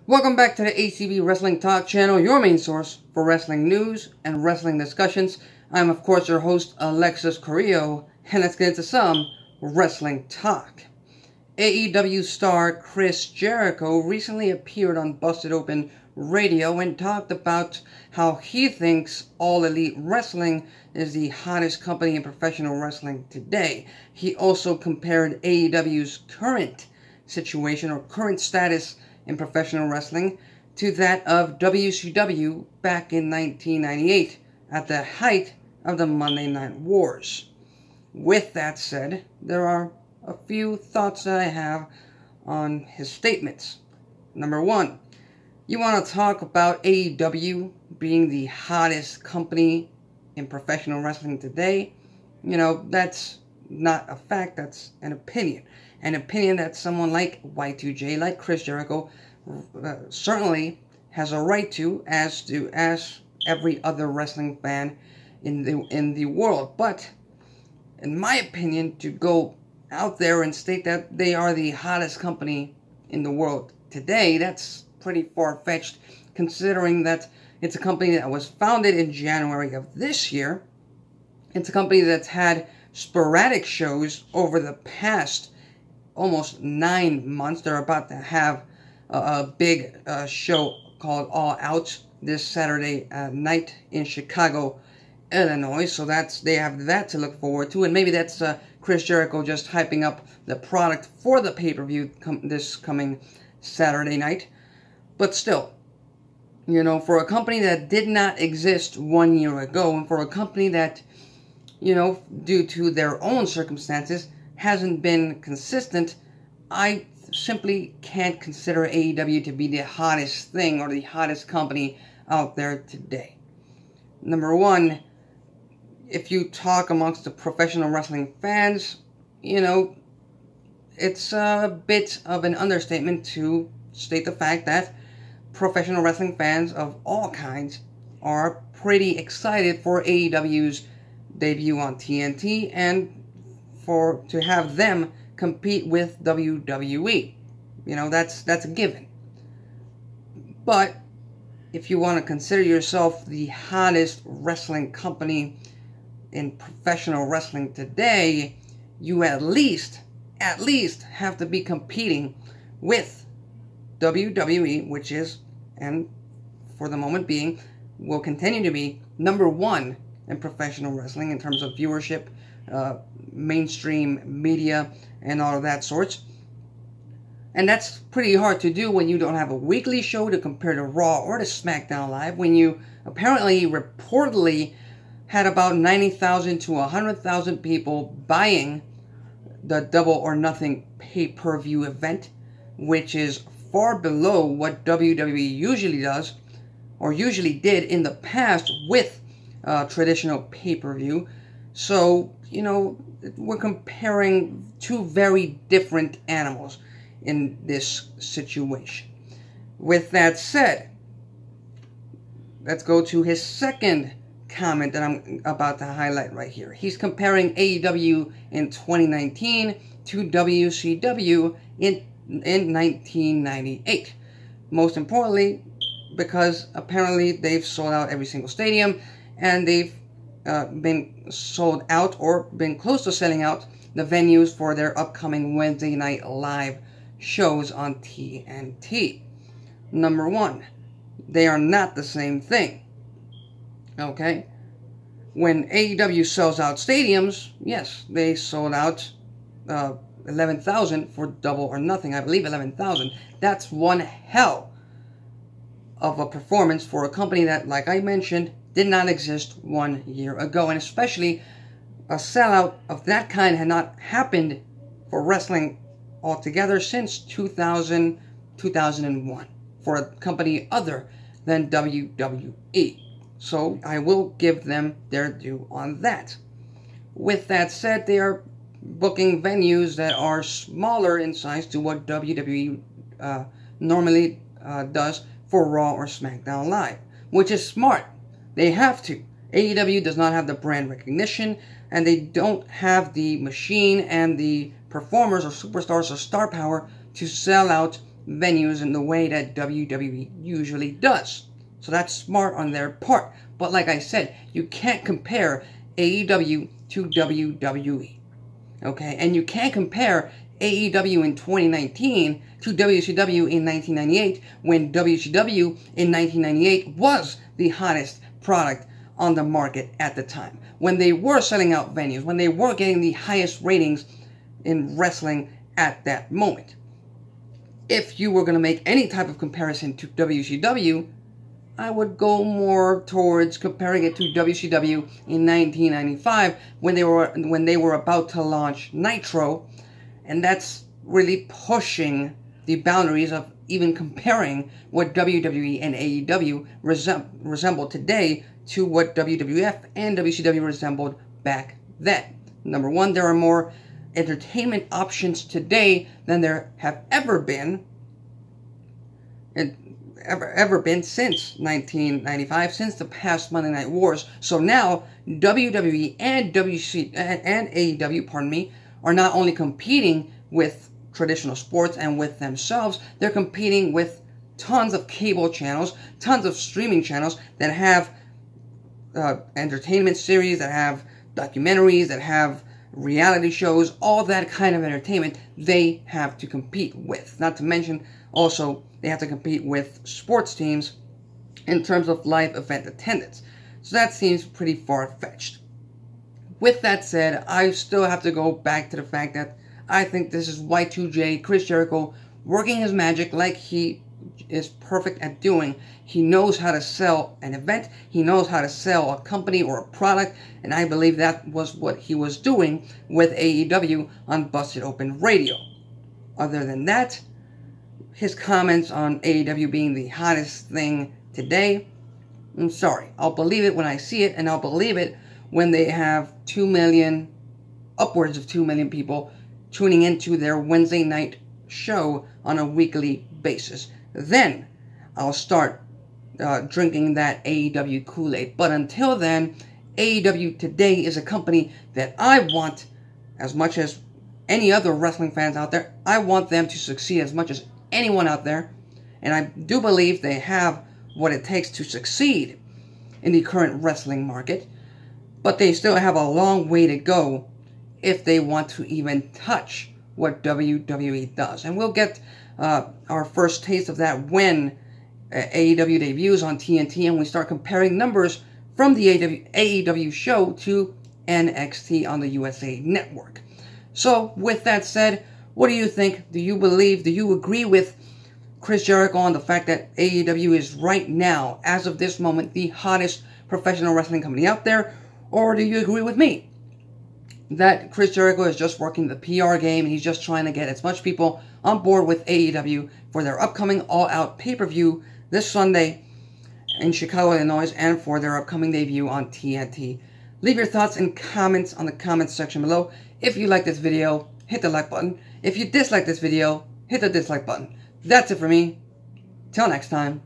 Welcome back to the ACB Wrestling Talk channel, your main source for wrestling news and wrestling discussions. I'm, of course, your host, Alexis Carrillo, and let's get into some wrestling talk. AEW star Chris Jericho recently appeared on Busted Open Radio and talked about how he thinks All Elite Wrestling is the hottest company in professional wrestling today. He also compared AEW's current situation or current status in professional wrestling to that of WCW back in 1998 at the height of the Monday Night Wars. With that said, there are a few thoughts that I have on his statements. Number one, you want to talk about AEW being the hottest company in professional wrestling today? You know, that's not a fact, that's an opinion. An opinion that someone like Y2J, like Chris Jericho, certainly has a right to, as every other wrestling fan in the world. But, in my opinion, to go out there and state that they are the hottest company in the world today, that's pretty far-fetched, considering that it's a company that was founded in January of this year. It's a company that's had sporadic shows over the past almost 9 months. They're about to have a big show called All Out this Saturday night in Chicago, Illinois. So they have that to look forward to, and maybe that's Chris Jericho just hyping up the product for the pay-per-view this coming Saturday night. But still, you know, for a company that did not exist 1 year ago, and for a company that, you know, due to their own circumstances, hasn't been consistent, I simply can't consider AEW to be the hottest thing or the hottest company out there today. Number one, if you talk amongst the professional wrestling fans, you know, it's a bit of an understatement to state the fact that professional wrestling fans of all kinds are pretty excited for AEW's debut on TNT and to have them compete with WWE. You know, that's a given. But if you want to consider yourself the hottest wrestling company in professional wrestling today, you at least have to be competing with WWE, which is, and for the moment being, will continue to be number one in professional wrestling in terms of viewership, mainstream media, and all of that sorts. And that's pretty hard to do when you don't have a weekly show to compare to Raw or to SmackDown Live, when you reportedly had about 90,000 to 100,000 people buying the Double or Nothing pay-per-view event, which is far below what WWE usually does, or usually did in the past with traditional pay-per-view. So, you know, we're comparing two very different animals in this situation. With that said, let's go to his second comment that I'm about to highlight right here. He's comparing AEW in 2019 to WCW in 1998. Most importantly, because apparently they've sold out every single stadium, and they've been sold out or been close to selling out the venues for their upcoming Wednesday night live shows on TNT. Number one, they are not the same thing. Okay? When AEW sells out stadiums, yes, they sold out 11,000 for Double or Nothing. I believe 11,000. That's one hell of a performance for a company that, like I mentioned, did not exist 1 year ago. And especially a sellout of that kind had not happened for wrestling altogether since 2000, 2001 for a company other than WWE. So I will give them their due on that. With that said, they are booking venues that are smaller in size to what WWE normally does for Raw or SmackDown Live, which is smart. They have to. AEW does not have the brand recognition, and they don't have the machine and the performers or superstars or star power to sell out venues in the way that WWE usually does. So that's smart on their part. But like I said, you can't compare AEW to WWE. Okay? And you can't compare AEW in 2019 to WCW in 1998, when WCW in 1998 was the hottest product on the market at the time. When they were selling out venues, when they were getting the highest ratings in wrestling at that moment. If you were going to make any type of comparison to WCW, I would go more towards comparing it to WCW in 1995 when they were about to launch Nitro, and that's really pushing the boundaries of even comparing what WWE and AEW resemble today to what WWF and WCW resembled back then. Number one, there are more entertainment options today than there have ever been since 1995, since the past Monday Night Wars. So now WWE and AEW, are not only competing with traditional sports and with themselves, they're competing with tons of cable channels, tons of streaming channels that have entertainment series, that have documentaries, that have reality shows, all that kind of entertainment they have to compete with. Not to mention, also, they have to compete with sports teams in terms of live event attendance. So that seems pretty far-fetched. With that said, I still have to go back to the fact that I think this is Y2J, Chris Jericho, working his magic like he is perfect at doing. He knows how to sell an event, he knows how to sell a company or a product, and I believe that was what he was doing with AEW on Busted Open Radio. Other than that, his comments on AEW being the hottest thing today, I'm sorry. I'll believe it when I see it, and I'll believe it when they have 2 million, upwards of 2 million people tuning into their Wednesday night show on a weekly basis. Then I'll start drinking that AEW Kool-Aid. But until then, AEW today is a company that I want, as much as any other wrestling fans out there, I want them to succeed as much as anyone out there. And I do believe they have what it takes to succeed in the current wrestling market. But they still have a long way to go if they want to even touch what WWE does. And we'll get our first taste of that when AEW debuts on TNT and we start comparing numbers from the AEW show to NXT on the USA Network. So, with that said, what do you think? Do you believe, do you agree with Chris Jericho on the fact that AEW is right now, as of this moment, the hottest professional wrestling company out there? Or do you agree with me that Chris Jericho is just working the PR game and he's just trying to get as much people on board with AEW for their upcoming all-out pay-per-view this Sunday in Chicago, Illinois, and for their upcoming debut on TNT? Leave your thoughts and comments on the comments section below. If you like this video, hit the like button. If you dislike this video, hit the dislike button. That's it for me. Till next time.